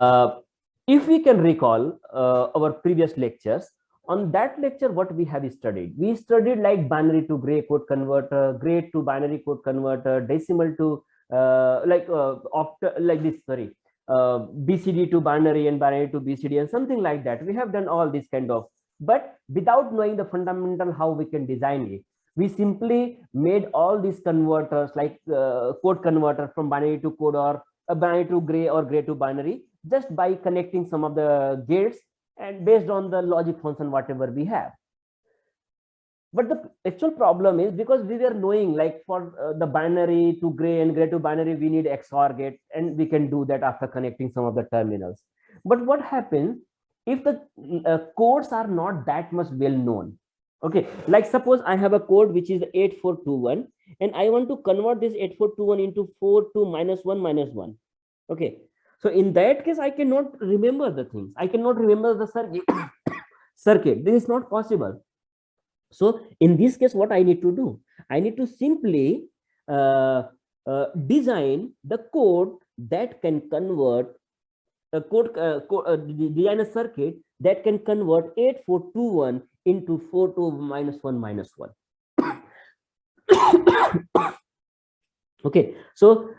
Uh, if we can recall our previous lectures, on that lecture, what we have studied? We studied like binary to gray code converter, gray to binary code converter, decimal to like this, sorry, BCD to binary and binary to BCD and something like that. We have done all this kind of, but without knowing the fundamental how we can design it. We simply made all these converters like code converter from binary to code or a binary to gray or gray to binary just by connecting some of the gates and based on the logic function whatever we have. But the actual problem is because we were knowing like for the binary to gray and gray to binary we need XOR gate, and we can do that after connecting some of the terminals. But what happens if the codes are not that much well known? Okay, like suppose I have a code which is 8421 and I want to convert this 8421 into 4 2 -1 -1. Okay, so in that case I cannot remember the things, I cannot remember the circuit. Circuit, this is not possible. So in this case, what I need to do? I need to simply design the code that can convert design a circuit that can convert 8421 into 4 2 -1 -1. Okay, so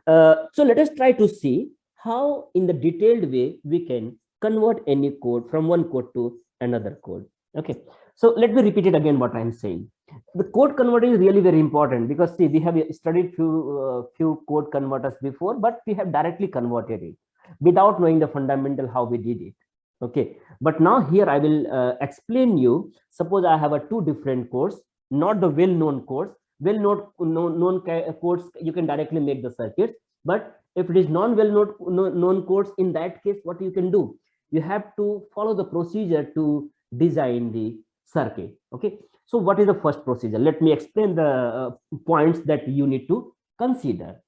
let us try to see how in the detailed way we can convert any code from one code to another code. Okay, so let me repeat it again what I'm saying. The code converter is really very important because see, we have studied few code converters before, but we have directly converted it without knowing the fundamental how we did it. Okay, but now here I will explain you. Suppose I have a two different codes, not the well-known codes. Known codes, you can directly make the circuits. But if it is non-well-known codes, in that case, what you can do? You have to follow the procedure to design the circuit. Okay, so what is the first procedure? Let me explain the points that you need to consider.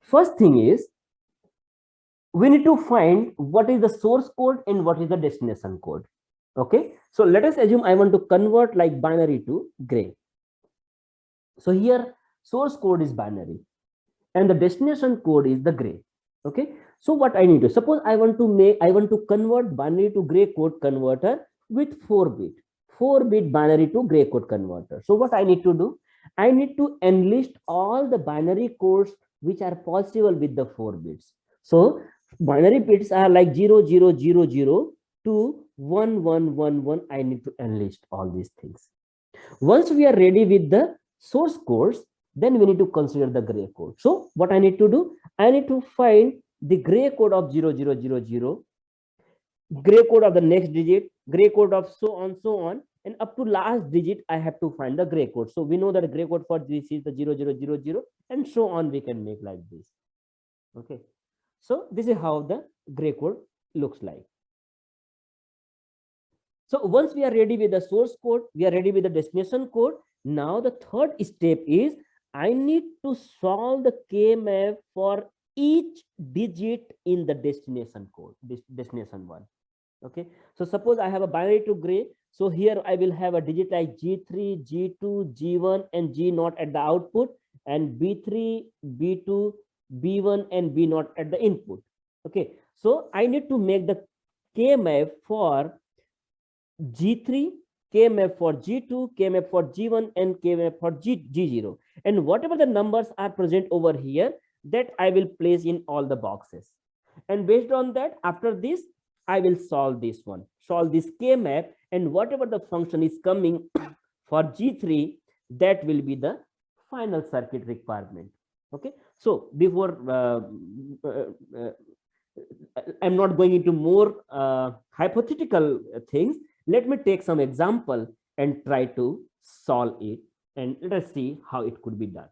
First thing is we need to find what is the source code and what is the destination code. Okay, so let us assume I want to convert like binary to gray. So here source code is binary and the destination code is the gray. Okay, so what I need to, suppose I want to convert binary to gray code converter with 4-bit binary to gray code converter. So what I need to do, I need to enlist all the binary codes which are possible with the 4 bits. So binary bits are like 0 0 0 0 to 1 1 1 1. I need to enlist all these things. Once we are ready with the source codes, then we need to consider the gray code. So what I need to do, I need to find the gray code of 0 0 0 0, gray code of the next digit, gray code of so on, and up to last digit I have to find the gray code. So we know that the gray code for this is the 0 0 0 0 and so on. We can make like this. Okay, so this is how the gray code looks like. So once we are ready with the source code, we are ready with the destination code. Now the third step is I need to solve the K-map for each digit in the destination code, destination one. Okay, so suppose I have a binary to gray. So here I will have a digit like G3, G2, G1 and G0 at the output, and B3, B2, B1 and B0 at the input. Okay, so I need to make the K-map for G3, K-map for G2, K-map for G1 and K-map for G0. And whatever the numbers are present over here, that I will place in all the boxes. And based on that, after this, I will solve this one, solve this K-map, and whatever the function is coming for G3, that will be the final circuit requirement. Okay, so before I'm not going into more hypothetical things, let me take some example and try to solve it, and let us see how it could be done.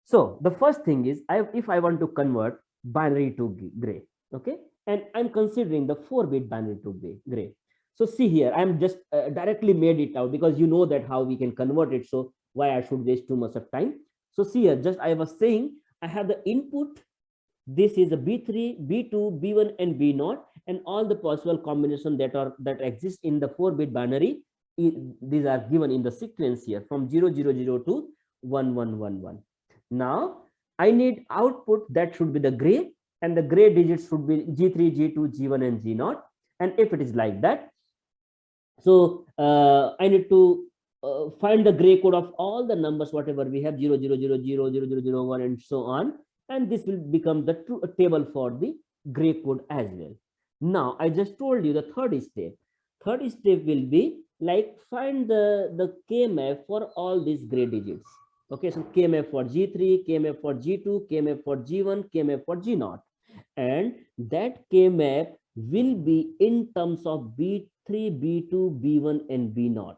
So the first thing is, if I want to convert binary to gray, okay, and I'm considering the 4-bit binary to gray. So see here, I'm just directly made it out because you know that how we can convert it. So why I should waste too much of time? So see here, just I was saying I have the input. This is a B3, B2, B1 and B0, and all the possible combinations that exist in the 4-bit binary. These are given in the sequence here from 0 0 0 to 1 1 1 1. Now I need output that should be the gray, and the gray digits should be G3, G2, G1, and G0. And if it is like that, so I need to find the gray code of all the numbers, whatever we have, 0, 0, 0, 0, 0, 0, 0, 1, and so on. And this will become the true table for the gray code as well. Now, I just told you the third step. Third step will be like find the K-map for all these gray digits. Okay, so K-map for G3, K-map for G2, K-map for G1, K-map for G0. And that K-map will be in terms of B3, B2, B1, and B0.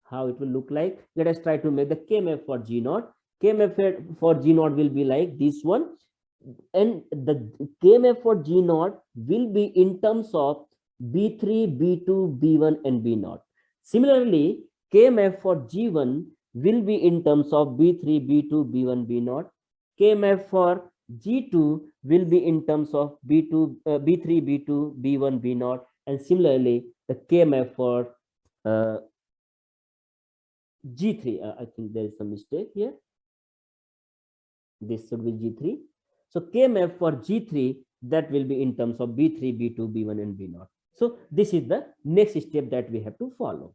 How it will look like? Let us try to make the K-map for G0. K-map for G0 will be like this one. And the K-map for G0 will be in terms of B3, B2, B1, and B0. Similarly, K-map for G1 will be in terms of B3, B2, B1, B0. K-map for G2 will be in terms of B2, B3, B2, B1, B0. And similarly, the K-map for G3, I think there is some mistake here. This should be G3. So K-map for G3, that will be in terms of B3, B2, B1, and B0. So this is the next step that we have to follow.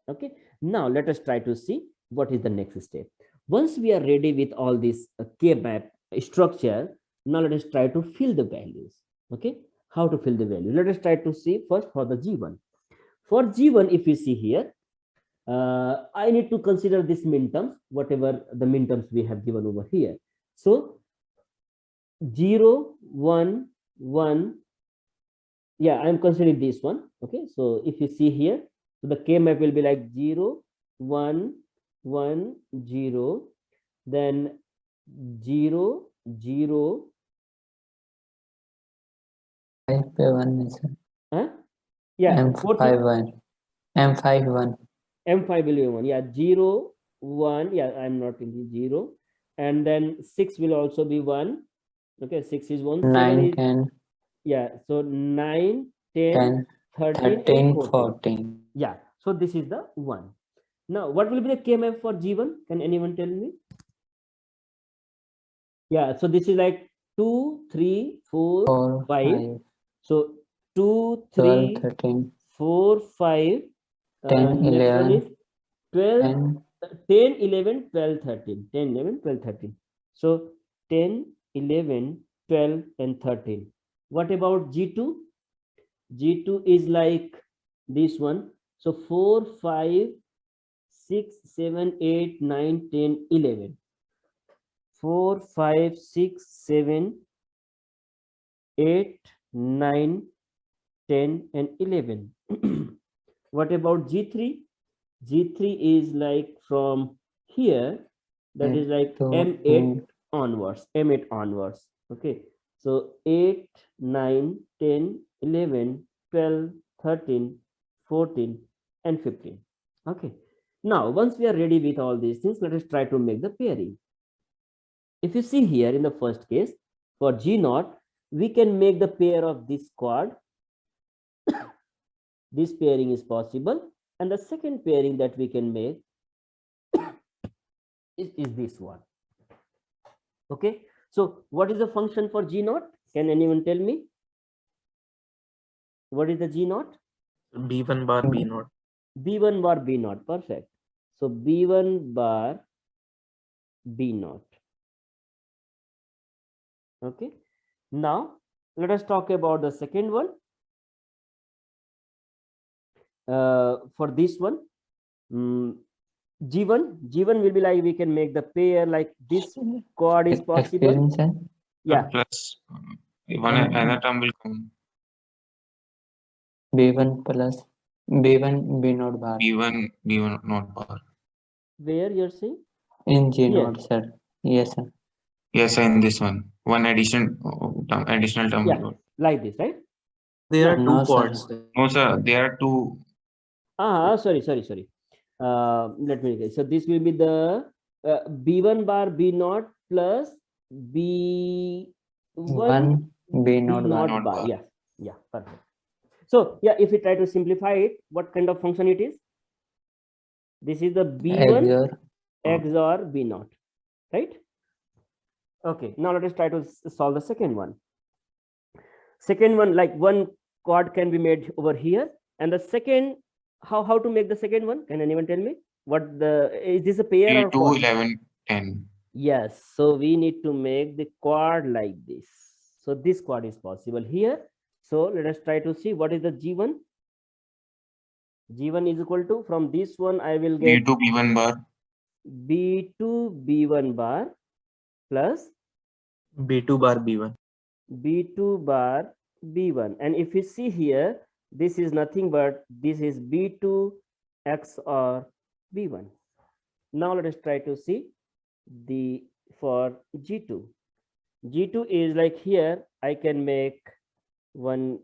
Okay. Now let us try to see what is the next step. Once we are ready with all this K-map structure, now let us try to fill the values. Okay. How to fill the value? Let us try to see first for the G1. For G1, if you see here, I need to consider this minterms, whatever the minterms we have given over here. So 0, 1, 1. Yeah, I'm considering this one. Okay, so if you see here, so the K map will be like 0, 1, 1, 0, then 0, 0. 5 पे 1 is yeah, M5 1. M5 will be 1. Yeah, 0, 1. Yeah, I'm not in 0. And then 6 will also be 1. Okay, 6 is 1. 9, is, 10. Yeah, so 9, 10, 13, 13, 14. 14. Yeah, so this is the 1. Now, what will be the K-map for G1? Can anyone tell me? Yeah, so this is like 2, 3, 4, 5. So 2, 3, 12, 13. 4, 5. 10, Next 11. one is 12, 10. 10, 11, 12, 13. 10, 11, 12, 13. So 10, 11, 12, and 13. What about G2? G2 is like this one. So 4, 5, 6, 7, 8, 9, 10, 11. 4, 5, 6, 7, 8, 9, 10, and 11. What about G3? G3 is like from here, that is like M8 onwards, M8 onwards. Okay, so 8, 9, 10, 11, 12, 13, 14, and 15. Okay, now once we are ready with all these things, let us try to make the pairing. If you see here in the first case, for G0, we can make the pair of this quad. This pairing is possible. And the second pairing that we can make is this one. Okay, so what is the function for G0? Can anyone tell me? What is the G0? B1 bar B0. B1 bar B0. Perfect. So B1 bar B0. Okay, now let us talk about the second one. For this one, G1 will be like, we can make the pair like this chord is possible. Yeah. Plus one another term will come. B1 plus B1 B0 bar. B1 not bar. Where you're saying? In G0, sir. Yes, sir. Yes, sir, in this one. One additional term. Yeah, like this, right? There are No, two chords. No, sir. There are two. Sorry. Let me. So this will be the B1 bar B0 plus B1 B0 bar. Yeah, perfect. So yeah, if we try to simplify it, what kind of function it is? This is the B1 XOR B0, right? Okay, now let us try to solve the second one. Second one, like one chord can be made over here, and the second, how to make the second one? Can anyone tell me? What the is this a pair or 2, chord? 11, 10. Yes, so we need to make the chord like this. So this chord is possible here. So let us try to see what is the G1. G1 is equal to, from this one I will get B2, B1 bar. B2 B1 bar plus B2 bar B1. B2 bar B1. And if you see here, this is nothing but this is B2 XOR B1. Now let us try to see the for G2. G2 is like here, I can make one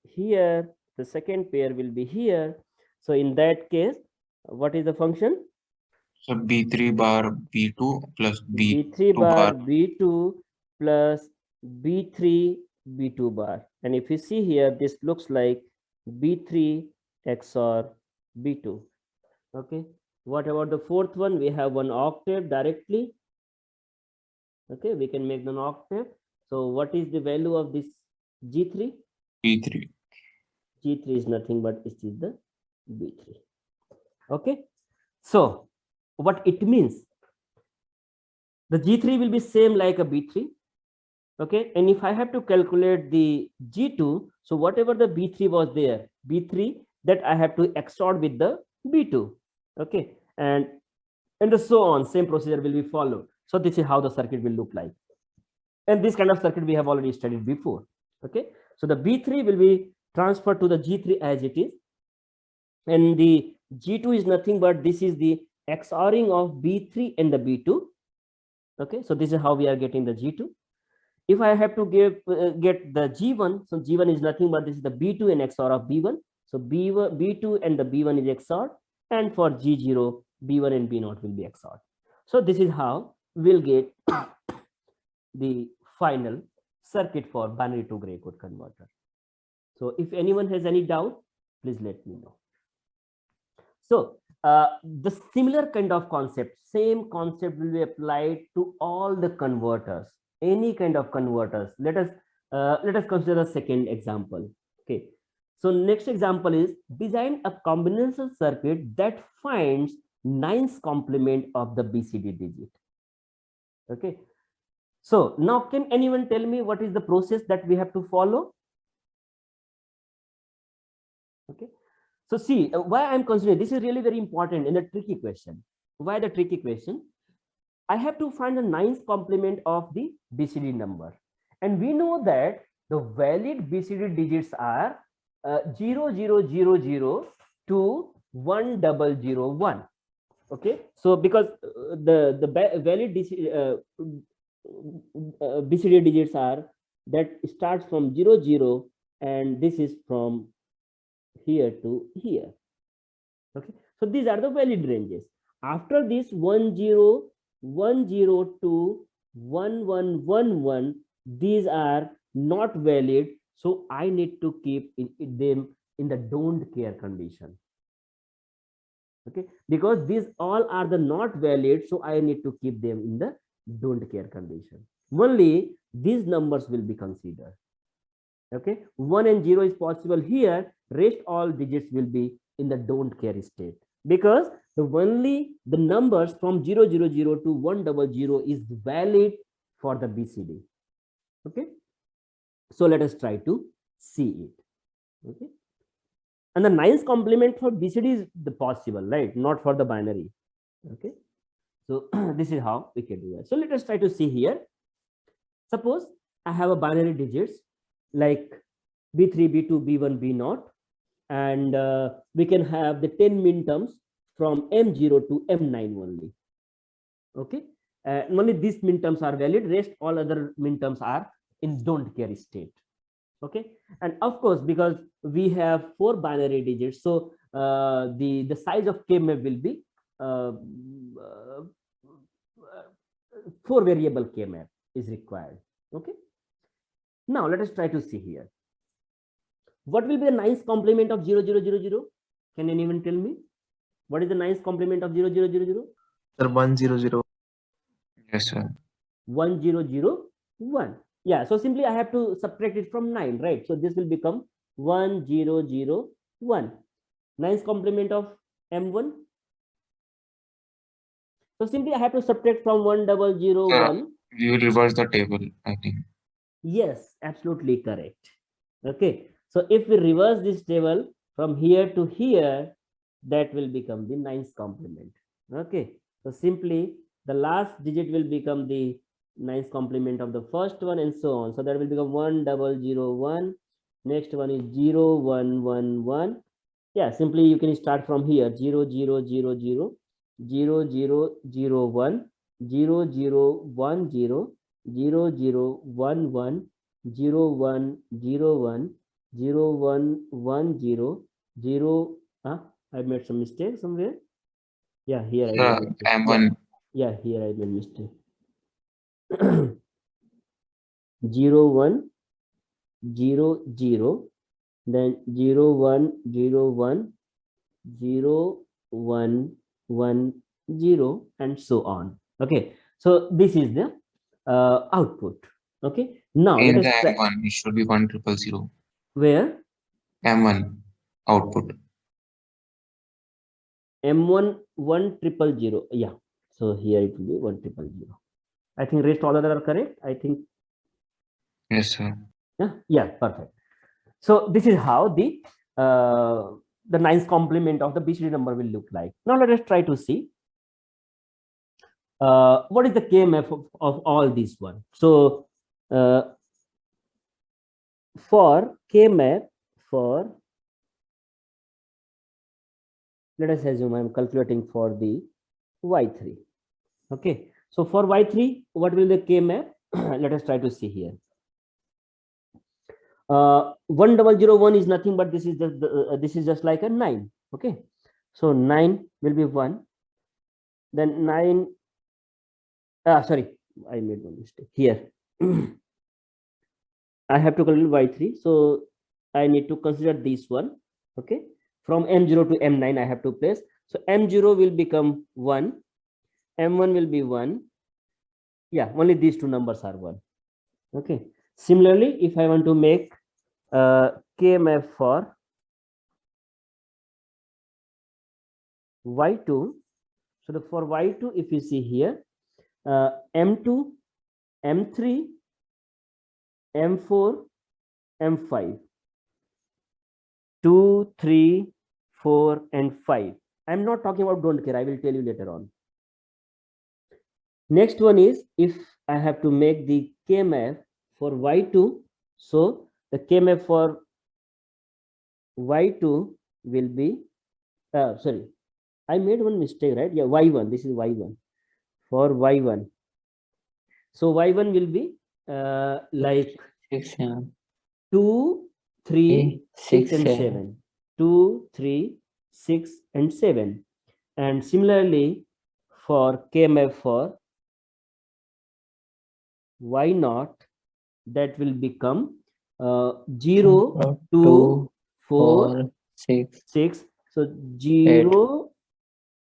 here, the second pair will be here. So in that case, what is the function? So B3 bar B2 plus B3 B2 bar bar. B2 plus B3 B2 bar. And if you see here, this looks like B3 XOR B2. Okay. What about the fourth one? We have one octave directly. Okay, we can make an octave. So what is the value of this G3? B3. G3 is nothing but it is the B3. Okay. So what it means? The G3 will be same like a B3. Okay. And if I have to calculate the G2, so whatever the B3 was there, B3 that I have to XOR with the B2. Okay. And so on, same procedure will be followed. So this is how the circuit will look like. And this kind of circuit we have already studied before. Okay. So the B3 will be transferred to the G3 as it is. And the G2 is nothing but this is the XORing of B3 and the B2. Okay. So this is how we are getting the G2. If I have to get the G1, so G1 is nothing but this is the B2 and XOR of B1. So B2 and the B1 is XOR. And for G0, B1 and B0 will be XOR. So this is how we'll get the final circuit for binary to gray code converter. So if anyone has any doubt, please let me know. So the similar kind of concept, same concept will be applied to all the converters, any kind of converters. Let us consider a second example. Okay. So next example is design a combinational circuit that finds 9th complement of the BCD digit. Okay. So now can anyone tell me what is the process that we have to follow? Okay. So see why I'm considering this is really very important in the tricky question. Why the tricky question? I have to find the 9th complement of the BCD number. And we know that the valid BCD digits are 0000 to 1001. Okay. So because the valid BCD digits are that starts from 00 and this is from here to here. Okay. So these are the valid ranges. After this 1010 to 1111, these are not valid. So I need to keep them in the don't care condition. Okay, because these all are the not valid, so I need to keep them in the don't care condition. Only these numbers will be considered. Okay, 1 and 0 is possible here, rest all digits will be in the don't care state, because only the numbers from 000 to 100 is valid for the BCD. Okay, so let us try to see it. Okay, and the 9th complement for BCD is the possible, right? Not for the binary. Okay, so this is how we can do that. So let us try to see here. Suppose I have a binary digits like B3, B2, B1, B0, and we can have the 10 minterms from M0 to M9 only. Okay, only these minterms are valid, rest all other minterms are in don't care state. Okay, and of course because we have 4 binary digits, so the size of k-map will be 4 variable k-map is required. Okay, now let us try to see here what will be the 9th complement of 0000. Can anyone tell me what is the 9th complement of 0000? Sir, 100. Yes, sir. 1001. Yeah, so simply I have to subtract it from 9, right? So this will become 1 0 0 1. 9's complement of M1. So simply I have to subtract from 1 0 0 1. We will reverse the table, I think. Yes, absolutely correct. Okay, so if we reverse this table from here to here, that will become the 9's complement. Okay, so simply the last digit will become the 9's complement of the first one, and so on. So that will become 1 0 0 1. Next one is 0 1 1 1. Yeah, simply you can start from here: 0 0 0 0 0 0 0 1 0 0 1 0 0 0 1 1 0 1 0 1 0 1 1 0 0. I made some mistake somewhere. Yeah, here I made mistake. M1. Yeah, here I made mistake. 0 1 0 0, then 0 1 0 1 0 1 1 0, and so on. Okay, so this is the output. Okay, now let In us the try. M1, it should be 1 0 0. Where? M1 output. M1 1 0 0. Yeah, so here it will be 1 0 0. I think rest all other are correct. I think. Yes, sir. Yeah, perfect. So this is how the 9's complement of the BCD number will look like. Now let us try to see what is the KMF of all these one. So for KMF, for, let us assume I'm calculating for the Y3. Okay, so for Y3, what will the KMF? Let us try to see here. 1001 is nothing but this is just like a 9. Okay, so 9 will be 1, then 9. Sorry, I made one mistake here. I have to calculate Y3, so I need to consider this one. Okay, from M0 to M9 I have to place. So M0 will become 1, M1 will be 1. Yeah, only these two numbers are 1. Okay, similarly, if I want to make KMF for Y2, so for Y2, if you see here, M2, M3, M4, M5, 2, 3, 4, and 5. I'm not talking about don't care. I will tell you later on. Next one is if I have to make the KMF for Y2. So the KMF for Y2 will be, sorry, I made one mistake, right? Yeah, Y1. This is Y1 for Y1. So Y1 will be like 6 7 2, 3, 6, 6 and 7 7. 2, 3, 6, and 7. And similarly, for KMF for Y0, that will become 0, 2, 2 4, 4 6 6. So 0,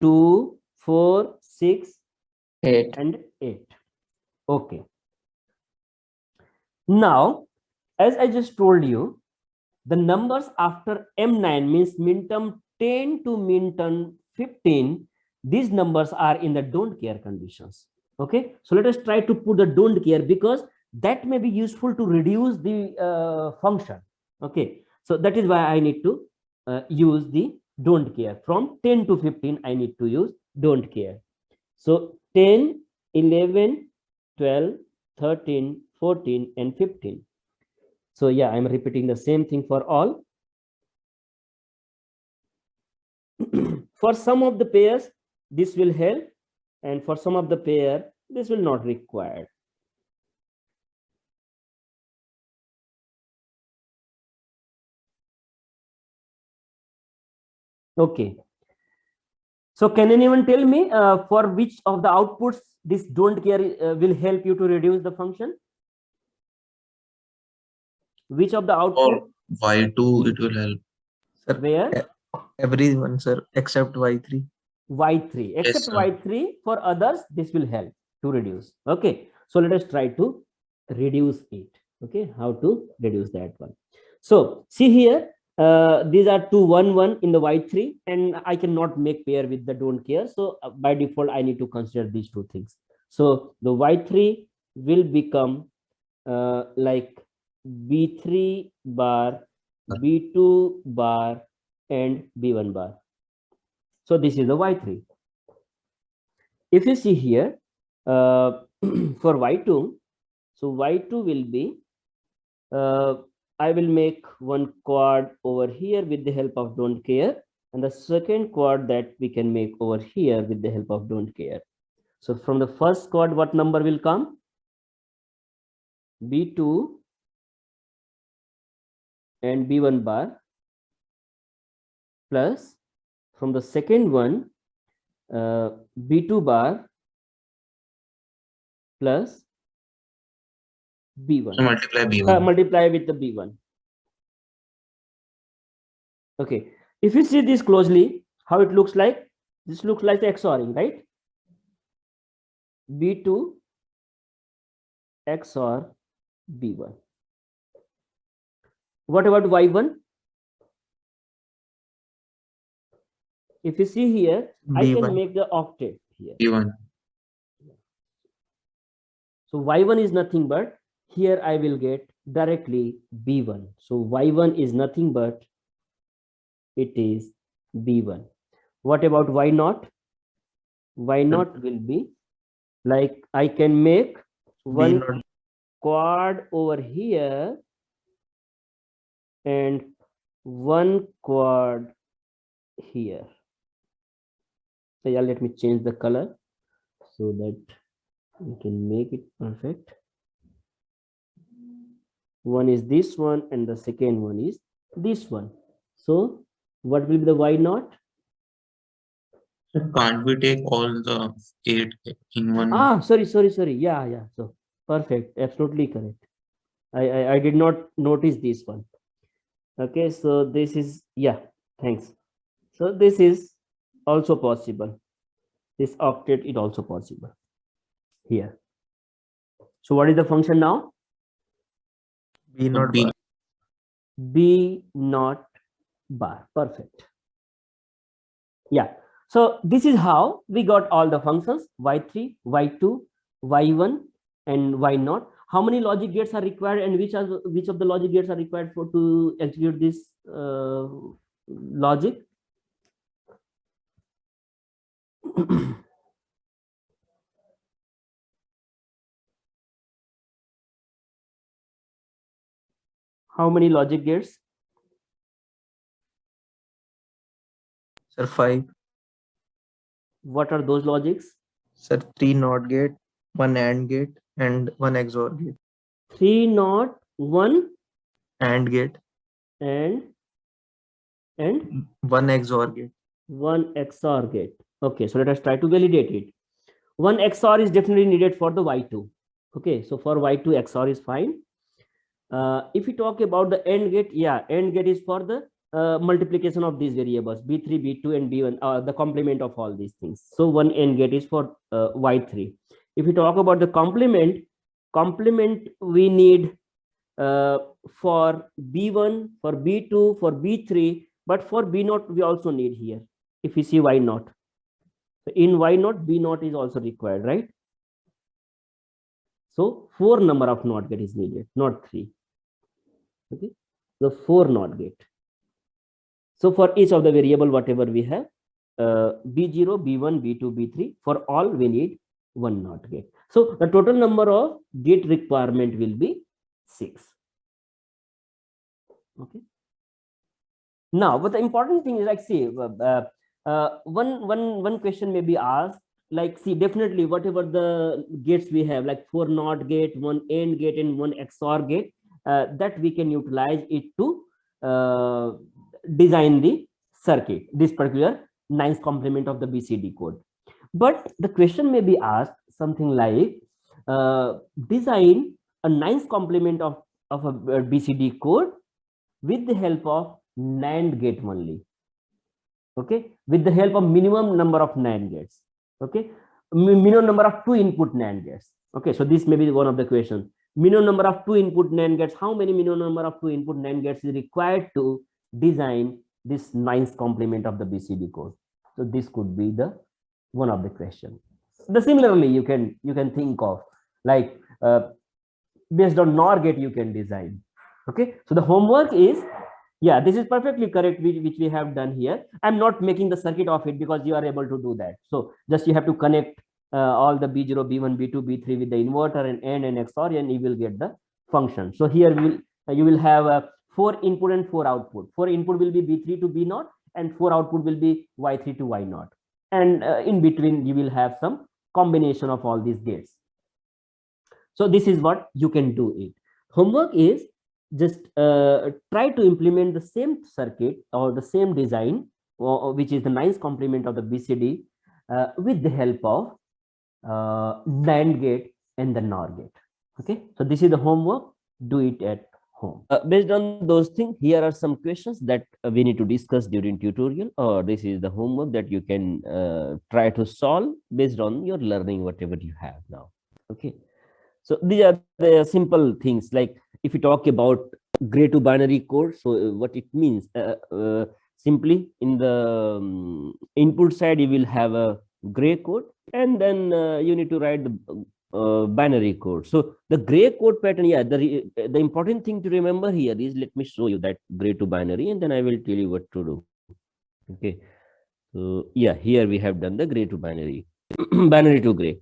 2, 4, 6, 8 and 8. Okay. Now, as I just told you, the numbers after M9 means min term 10 to min term 15. These numbers are in the don't care conditions. Okay, so let us try to put the don't care because that may be useful to reduce the function. Okay, so that is why I need to use the don't care. From 10 to 15 I need to use don't care. So 10, 11, 12, 13, 14, and 15. So yeah, I'm repeating the same thing for all. For some of the pairs, this will help, and for some of the pair, this will not require. Okay. So can anyone tell me for which of the outputs this don't care will help you to reduce the function? Which of the output? For Y2, it will help. Sir, Where? everyone, sir, except Y3. Y3. Except sir. Y3, for others, this will help to reduce. Okay. So let us try to reduce it. Okay, how to reduce that one. So see here, these are 2 1 1 in the y3, and I cannot make pair with the don't care. So by default I need to consider these two things. So the y3 will become like b3 bar, b2 bar, and b1 bar. So this is the y3. If you see here, for y2, so y2 will be, I will make one quad over here with the help of don't care, and the second quad that we can make over here with the help of don't care. So from the first quad, what number will come? B2 and B1 bar, plus from the second one, B2 bar plus B1. So multiply B1. Multiply with the B1. Okay. If you see this closely, how it looks like? This looks like XORing, right? B2 XOR B1. What about Y1? If you see here, I can B1. make the octet here. B1. So Y1 is nothing but, here I will get directly B1. So Y1 is nothing but, it is B1. What about Y0? Y0 will be like, I can make one B0. quad over here and one quad here. So yeah, let me change the color so that we can make it perfect. One is this one and the second one is this one. So what will be the Y0? So can't we take all the 8 in one? Sorry. Yeah. So perfect, absolutely correct. I did not notice this one. Okay, so this is, yeah, thanks. So this is also possible. This octet is also possible here. So what is the function now? B0 B. bar. B0 bar. Perfect. Yeah. So this is how we got all the functions: y3, y2, y1, and y0. How many logic gates are required, and which of the logic gates are required for to execute this logic? How many logic gates? Sir, 5. What are those logics? Sir, 3 NOT gate, 1 AND gate, and 1 XOR gate. 3 not 1 AND gate, and 1 XOR gate. 1 XOR gate. Okay, so let us try to validate it. 1 XOR is definitely needed for the Y2. Okay, so for Y2 XOR is fine. If we talk about the AND gate, yeah, AND gate is for the multiplication of these variables B3, B2, and B1, the complement of all these things. So one AND gate is for Y3. If we talk about the complement we need for B1, for B2, for B3, but for B0 we also need here. If we see Y0, so in Y0 B0 is also required, right? So 4 number of NOT gate is needed, not 3. Okay, the 4 NOT gate. So for each of the variable whatever we have, B0, B1, B2, B3, for all we need 1 NOT gate. So the total number of gate requirement will be 6. Okay. Now, but the important thing is, like, see, one question may be asked, like, see, definitely whatever the gates we have, like 4 NOT gate, 1 AND gate, and 1 XOR gate, that we can utilize it to design the circuit, this particular 9th complement of the BCD code. But the question may be asked something like, design a 9th complement of a BCD code with the help of NAND gate only. Okay, with the help of minimum number of NAND gates. Okay, minimum number of 2 input NAND gates. Okay, so this may be one of the questions. minimum number of 2 input NAND gates. How many minimum number of 2 input NAND gates is required to design this 9th complement of the BCD code? So this could be the one of the question. The similarly, you can think of like based on NOR gate you can design. Okay, so the homework is, yeah, this is perfectly correct, which we have done here. I'm not making the circuit of it because you are able to do that. So just you have to connect all the B0, B1, B2, B3 with the inverter and AND and XOR, and you will get the function. So here you will have 4 input and 4 output. 4 input will be B3 to B0 and 4 output will be Y3 to Y0. And in between you will have some combination of all these gates. So this is what you can do it. Homework is just try to implement the same circuit or the same design, which is the 9th complement of the BCD with the help of NAND gate and the NOR gate. Okay, so this is the homework. Do it at home. Based on those things, here are some questions that we need to discuss during tutorial, or this is the homework that you can try to solve based on your learning, whatever you have now. Okay, so these are the simple things. Like if you talk about gray to binary code, so what it means, simply in the input side you will have a gray code, and then you need to write the binary code. So the gray code pattern, yeah, the important thing to remember here is, let me show you that gray to binary, and then I will tell you what to do. Okay, so yeah, here we have done the gray to binary, binary to gray.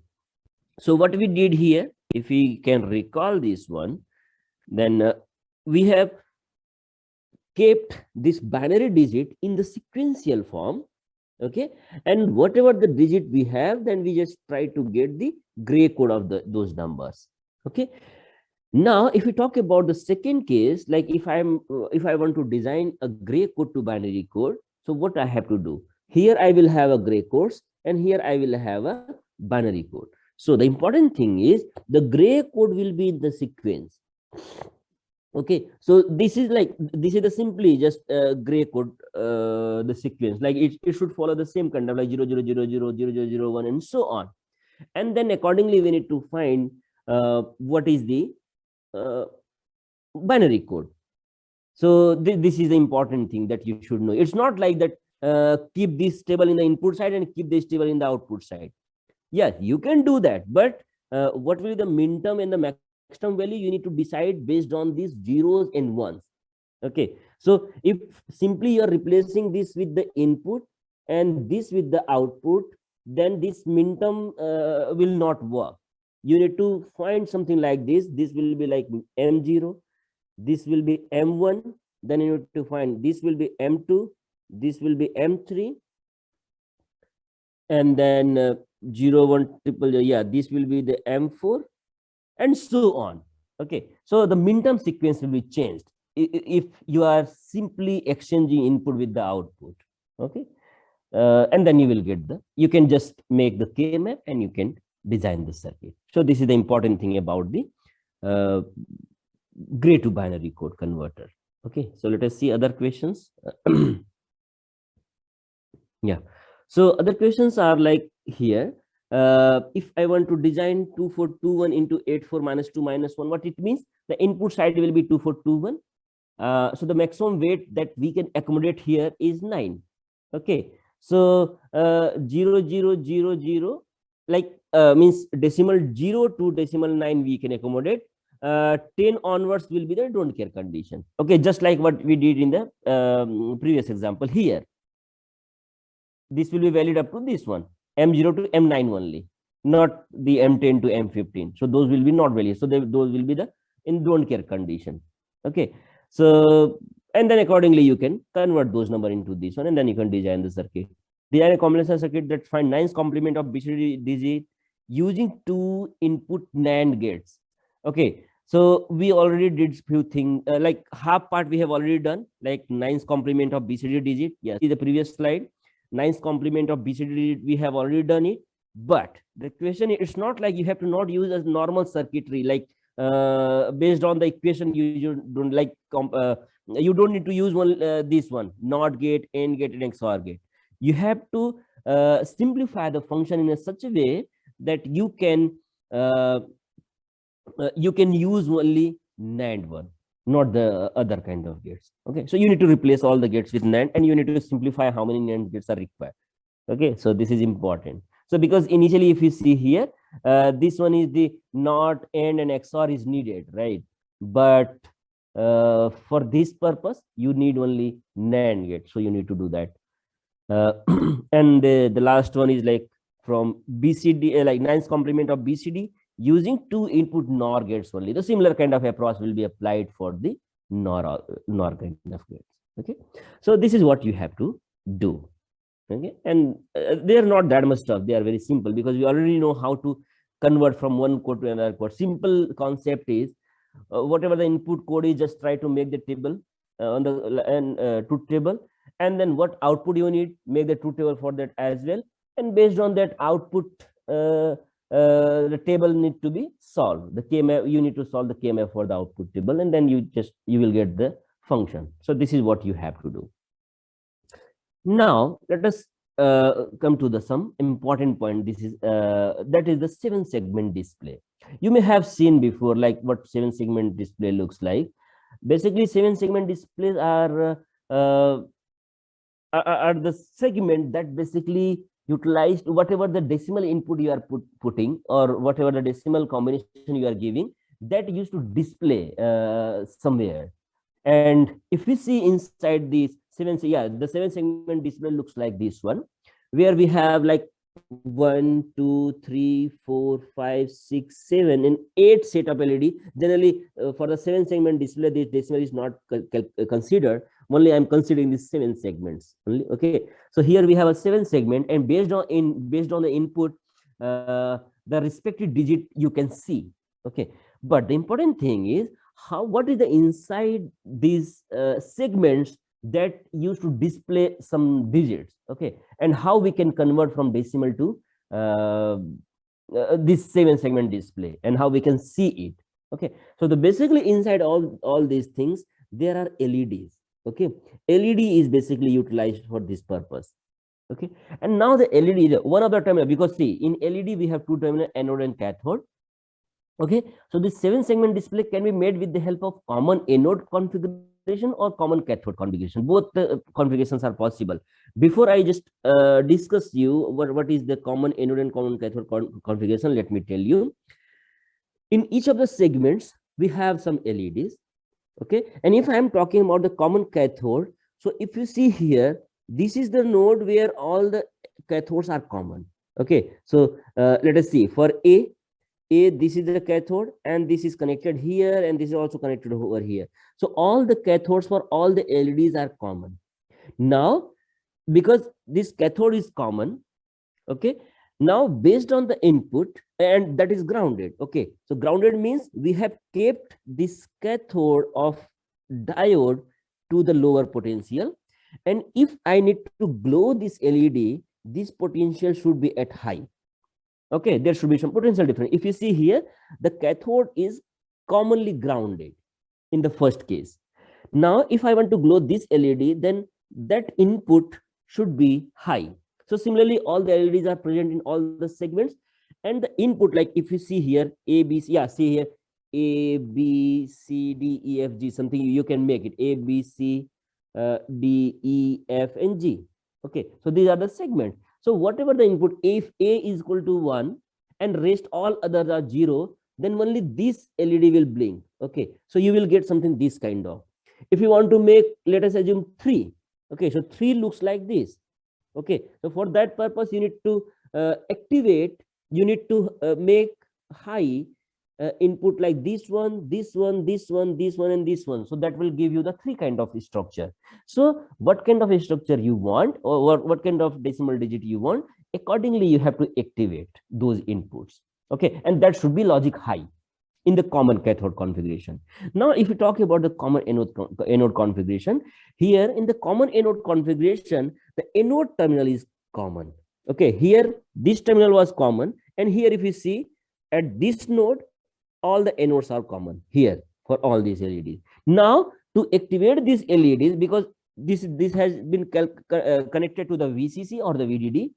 So what we did here, if we can recall this one, then we have kept this binary digit in the sequential form. Okay, and whatever the digit we have, then we just try to get the gray code of those numbers. Okay, now if we talk about the second case, like if I want to design a gray code to binary code, so what I have to do, here I will have a gray codes and here I will have a binary code. So the important thing is the gray code will be in the sequence. Okay, so this is the simply just gray code, the sequence, like it should follow the same kind of like 0 0 0 0 0 0 0 1 and so on, and then accordingly we need to find what is the binary code. So this is the important thing that you should know. It's not like that keep this table in the input side and keep this table in the output side. Yes, you can do that, but what will be the min term and the max term value, you need to decide based on these zeros and ones. Okay, so if simply you're replacing this with the input and this with the output, then this min term will not work. You need to find something like this. This will be like M0, this will be M1, then you need to find this will be M2, this will be M3, and then 0 1 triple, yeah, this will be the M4 and so on. Okay, so the min term sequence will be changed if you are simply exchanging input with the output. Okay, and then you will get you can just make the K map and you can design the circuit. So this is the important thing about the gray to binary code converter. Okay, so let us see other questions. Yeah, so other questions are like here. If I want to design 2 4 2 1 into 8 4 minus 2 minus 1, what it means? The input side will be 2 4 2 1. So the maximum weight that we can accommodate here is 9. Okay, so 0 0 0 0, like means decimal 0 to decimal 9 we can accommodate. 10 onwards will be the don't care condition. Okay, just like what we did in the previous example here. This will be valid up to this one, M0 to M9 only, not the M10 to M15. So those will be not valid. So those will be the in don't care condition. Okay, so and then accordingly you can convert those number into this one, and then you can design the circuit. Design a combinational circuit that find 9th complement of BCD digit using 2 input NAND gates. Okay, so we already did few things, like half part we have already done, like 9th complement of BCD digit. Yes, see the previous slide. 9th complement of BCD, we have already done it, but the question is, it's not like you have to not use a normal circuitry, like based on the equation you don't like you don't need to use one this one, NOT gate, AND gate, and XOR gate. You have to simplify the function in such a way that you can you can use only NAND one, not the other kind of gates. Okay, so you need to replace all the gates with NAND, and you need to simplify how many NAND gates are required. Okay, so this is important. So because initially, if you see here, this one is the NOT, AND, and XOR is needed, right? But for this purpose, you need only NAND gate, so you need to do that. And the last one is like from BCD, like 9th complement of BCD, using 2 input NOR gates only. The similar kind of approach will be applied for the NOR kind of gates. Okay, so this is what you have to do. Okay, and they are not that much tough. They are very simple because we already know how to convert from one code to another code. Simple concept is whatever the input code is, just try to make the table on the truth table, and then what output you need, make the truth table for that as well, and based on that output, the table need to be solved. The KMF, you need to solve the KMF for the output table, and then you will get the function. So this is what you have to do. Now let us come to some important point. This is that is the 7-segment display. You may have seen before, like what 7-segment display looks like. Basically, 7-segment displays are the segment that basically utilized whatever the decimal input you are putting, or whatever the decimal combination you are giving, that used to display somewhere. And if we see inside these the 7-segment display looks like this one, where we have like 1, 2, 3, 4, 5, 6, 7, and 8 set of LED. Generally, for the 7-segment display, this decimal is not considered. Only I'm considering these 7 segments only. Okay, so here we have a 7 segment, and based on the input, the respective digit you can see. Okay, but the important thing is what is the inside these segments that used to display some digits. Okay, and how we can convert from decimal to this 7-segment display, and how we can see it. Okay, so basically inside all these things there are LEDs. Okay, LED is basically utilized for this purpose. Okay, and now the LED, one of the terminal, because see, in LED we have 2 terminal, anode and cathode. Okay, so this 7-segment display can be made with the help of common anode configuration or common cathode configuration. Both the configurations are possible. Before I just discuss you what is the common anode and common cathode configuration, let me tell you. In each of the segments we have some LEDs. Okay, and if I am talking about the common cathode, so if you see here, this is the node where all the cathodes are common. Okay, so let us see. For A, this is the cathode, and this is connected here, and this is also connected over here. So all the cathodes for all the LEDs are common. Now, because this cathode is common, okay, now based on the input, and that is grounded. Okay, so grounded means we have kept this cathode of diode to the lower potential, and if I need to glow this LED, this potential should be at high. Okay, there should be some potential difference. If you see here, the cathode is commonly grounded in the first case. Now, if I want to glow this LED, then that input should be high. So similarly, all the LEDs are present in all the segments, and the input, like if you see here, A, B, C, see here, A, B, C, D, E, F, G, something you can make it, A, B, C, D, E, F, and G. Okay, so these are the segments. So whatever the input, if A is equal to 1 and rest all others are 0, then only this LED will blink. Okay, so you will get something this kind of. If you want to make, let us assume 3. Okay, so 3 looks like this. Okay, so for that purpose, you need to activate, you need to make high input like this one, this one, this one, this one, and this one. So that will give you the 3 kind of structure. So what kind of a structure you want, or what kind of decimal digit you want, accordingly you have to activate those inputs. Okay, and that should be logic high in the common cathode configuration. Now, if you talk about the common anode configuration, here in the common anode configuration, the anode terminal is common. Okay, here this terminal was common, and here if you see at this node, all the anodes are common here for all these LEDs. Now, to activate these LEDs, because this has been connected to the VCC or the VDD,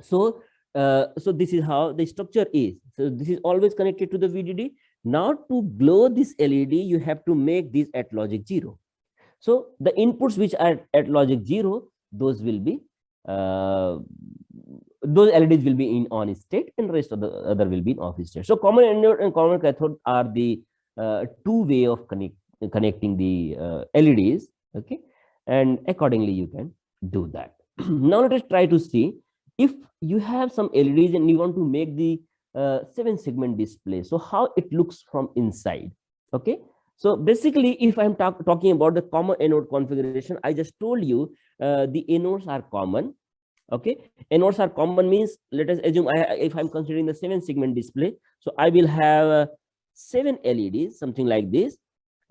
so this is how the structure is. So this is always connected to the VDD. Now to glow this LED, you have to make this at logic 0. So the inputs which are at logic 0, those will be those LEDs will be in on state, and rest of the other will be in off state. So common anode and common cathode are the two way of connecting the LEDs. Okay, and accordingly you can do that. Now let us try to see if you have some LEDs and you want to make the 7-segment display. So how it looks from inside. Okay, so basically, if I'm talking about the common anode configuration, I just told you the anodes are common. Okay, anodes are common means, let us assume if I'm considering the 7-segment display, so I will have 7 LEDs, something like this.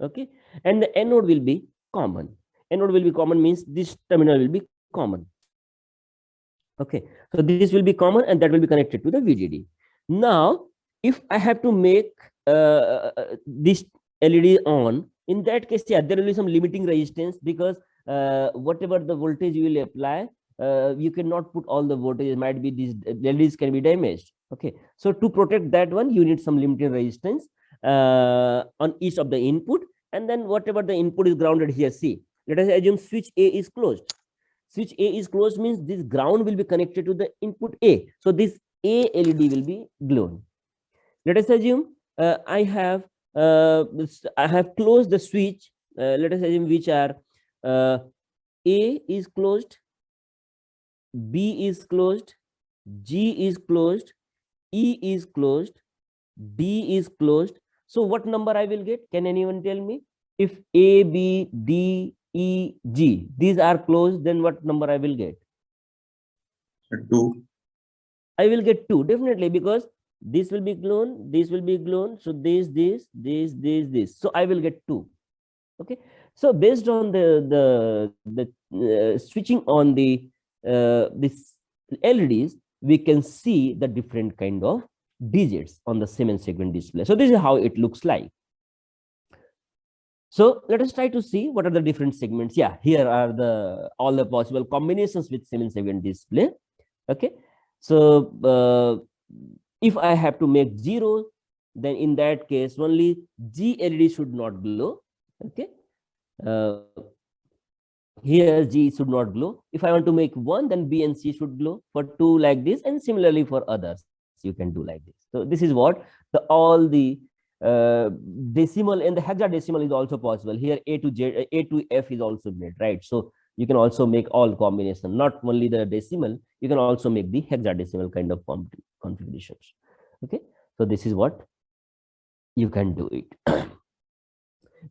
Okay, and the anode will be common. Anode will be common means this terminal will be common. Okay, so this will be common and that will be connected to the VDD. Now, if I have to make this LED on, in that case, yeah, there will be some limiting resistance, because whatever the voltage you will apply, you cannot put all the voltage. It might be these LEDs can be damaged. Okay, so to protect that one, you need some limiting resistance on each of the input, and then whatever the input is grounded here. See, let us assume switch A is closed. Switch A is closed means this ground will be connected to the input A. So this A LED will be glowing. Let us assume I have closed the switch. Let us assume which are A is closed, B is closed, G is closed, E is closed, D is closed. So what number I will get? Can anyone tell me? If A, B, D, E, G, these are closed, then what number I will get? 2. I will get 2, definitely, because this will be glown, this will be glown. So this. So I will get 2. Okay. So based on the switching on the this LEDs, we can see the different kind of digits on the 7-segment display. So this is how it looks like. So let us try to see what are the different segments. Yeah, here are all the possible combinations with 7-segment display. Okay, so if I have to make 0, then in that case only G LED should not glow. Okay, here G should not glow. If I want to make 1, then B and C should glow. For 2, like this, and similarly for others you can do like this. So this is what all the decimal and the hexadecimal is also possible. Here A to F is also made, right? So you can also make all combination, not only the decimal, you can also make the hexadecimal kind of configurations. Okay, so this is what you can do it.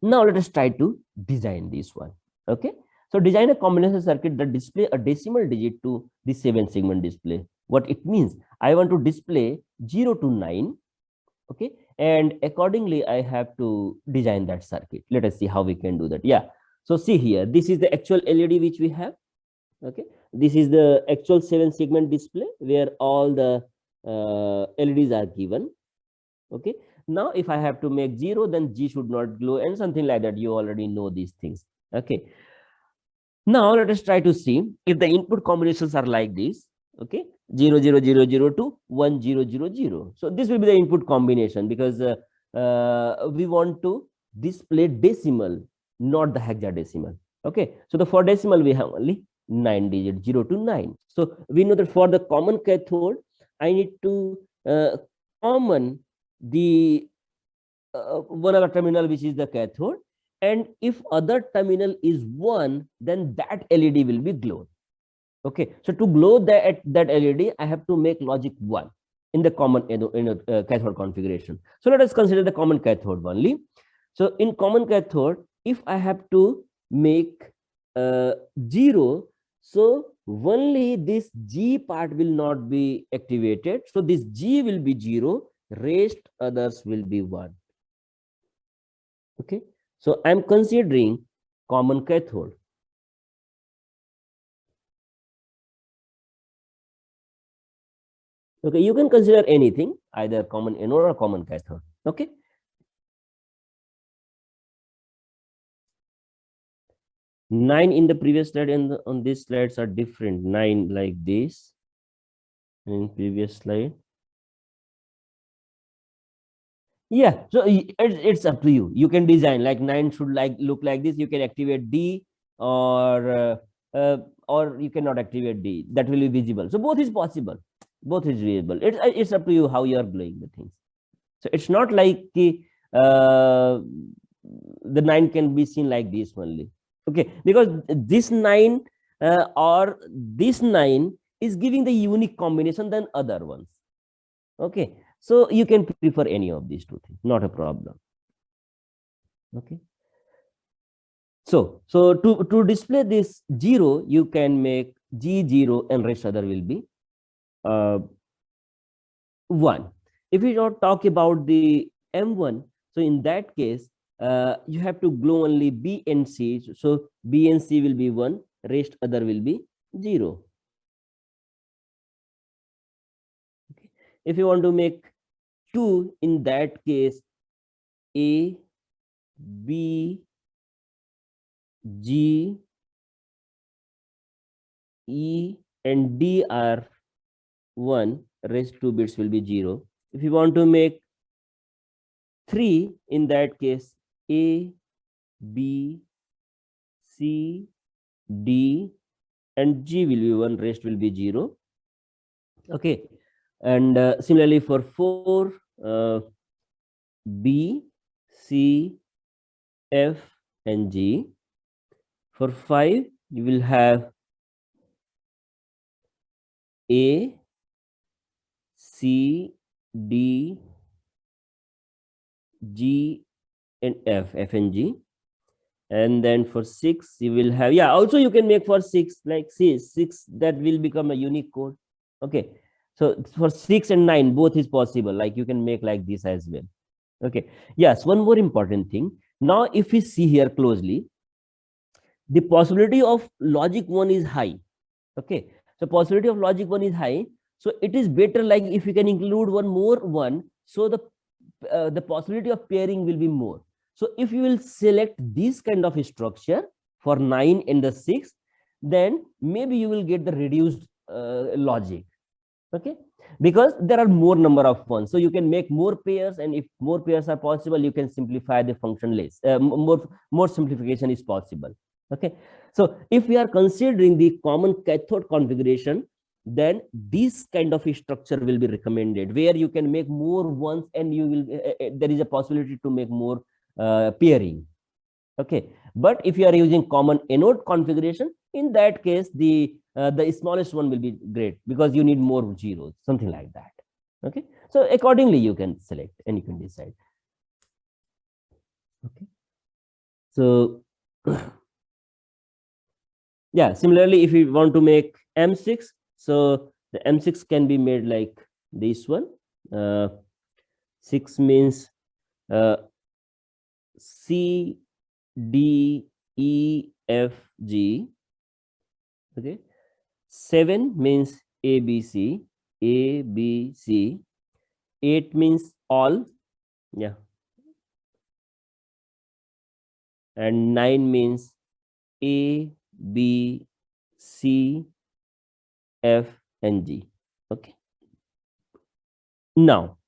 Now let us try to design this one. Okay, so design a combination circuit that display a decimal digit to the 7-segment display. What it means, I want to display 0 to 9. Okay, and accordingly I have to design that circuit. Let us see how we can do that. Yeah, so see here, this is the actual LED which we have. Okay, this is the actual 7-segment display where all the LEDs are given. Okay, now if I have to make 0, then G should not glow and something like that. You already know these things. Okay, now let us try to see if the input combinations are like this. Okay, 0 0 0 0 to 1 0 0 0. So this will be the input combination, because we want to display decimal, not the hexadecimal. Okay, so for decimal we have only 9 digits, 0 to 9. So we know that for the common cathode, I need to common the one other terminal which is the cathode, and if other terminal is 1, then that LED will be glowed. Okay, so to glow that LED, I have to make logic 1 in the common cathode configuration. So let us consider the common cathode only. So in common cathode, if I have to make 0, so only this G part will not be activated. So this G will be 0, rest others will be 1. Okay, so I'm considering common cathode. Okay, you can consider anything, either common anode or common cathode. Okay, nine in the previous slide and on these slides are different. 9 like this, in previous slide Yeah, so it's up to you. You can design like 9 should like look like this. You can activate D, or you cannot activate D. That will be visible. So both is possible. Both is visible. It's up to you how you are doing the things. So it's not like uh, the 9 can be seen like this only. Okay, because this 9 or this 9 is giving the unique combination than other ones. Okay, so you can prefer any of these two things, not a problem. Okay, so to display this 0, you can make G0 and rest other will be 1. If we don't talk about the M1, so in that case, you have to glue only B and C. So B and C will be 1, rest other will be 0. Okay. If you want to make 2, in that case, A, B, G, E, and D are 1, rest 2 bits will be 0. If you want to make 3, in that case, A, B, C, D, and G will be 1, rest will be 0. Okay, and similarly for 4, B, C, F, and G. For 5, you will have A, C, D, G, and F and G. And then for 6, you will have, yeah, also you can make for 6, like 6, that will become a unique code. Okay, so for 6 and 9, both is possible, like you can make like this as well. Okay, yes, one more important thing. Now, if we see here closely, the possibility of logic 1 is high. Okay, so possibility of logic 1 is high. So it is better like if you can include one more 1, so the possibility of pairing will be more. So if you will select this kind of structure for 9 and the 6, then maybe you will get the reduced logic. Okay, because there are more number of ones, so you can make more pairs, and if more pairs are possible, you can simplify the function less. More simplification is possible. Okay, so if we are considering the common cathode configuration, then this kind of a structure will be recommended, where you can make more ones, and you will there is a possibility to make more pairing. Okay, but if you are using common anode configuration, in that case the smallest one will be great, because you need more zeros, something like that. Okay, so accordingly you can select and you can decide. Okay, so yeah, similarly if you want to make M6, so the M6 can be made like this one. 6 means C, D, E, F, G. Okay, 7 means A, B, C, A, B, C. 8 means all, yeah. And 9 means A, B, C, F, and G. Okay. Now,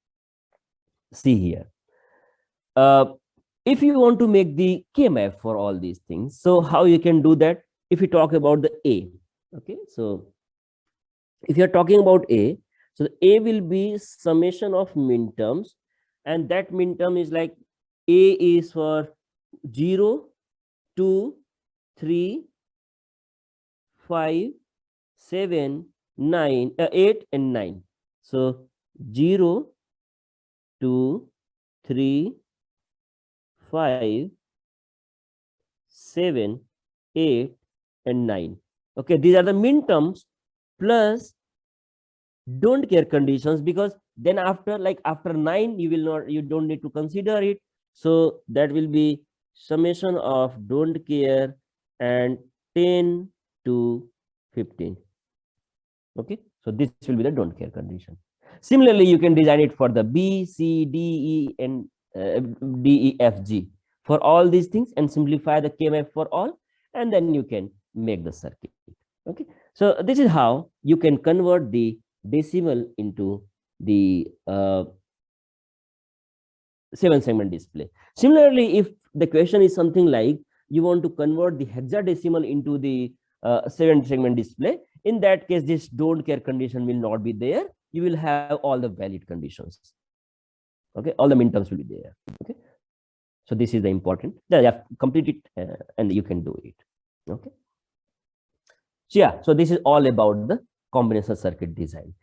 see here. If you want to make the K-map for all these things, so how you can do that? If you talk about the A, okay, so if you're talking about A, so the A will be summation of minterms, and that minterm is like A is for 0, 2, 3, 5, 7, 9, 8, and 9. So 0, 2, 3, 5, 7, 8, and 9. Okay, these are the minterms plus don't care conditions, because then after, like after 9, you don't need to consider it. So that will be summation of don't care and 10 to 15. Okay, so this will be the don't care condition. Similarly, you can design it for the B, C, D, E, and D, E, F, G for all these things, and simplify the K-map for all, and then you can make the circuit. Okay, so this is how you can convert the decimal into the 7-segment display. Similarly, if the question is something like you want to convert the hexadecimal into the 7-segment display, in that case, this don't care condition will not be there. You will have all the valid conditions. Okay, all the minterms will be there. Okay, so this is the important. Yeah, you have complete it and you can do it. Okay. So yeah, so this is all about the combinational circuit design.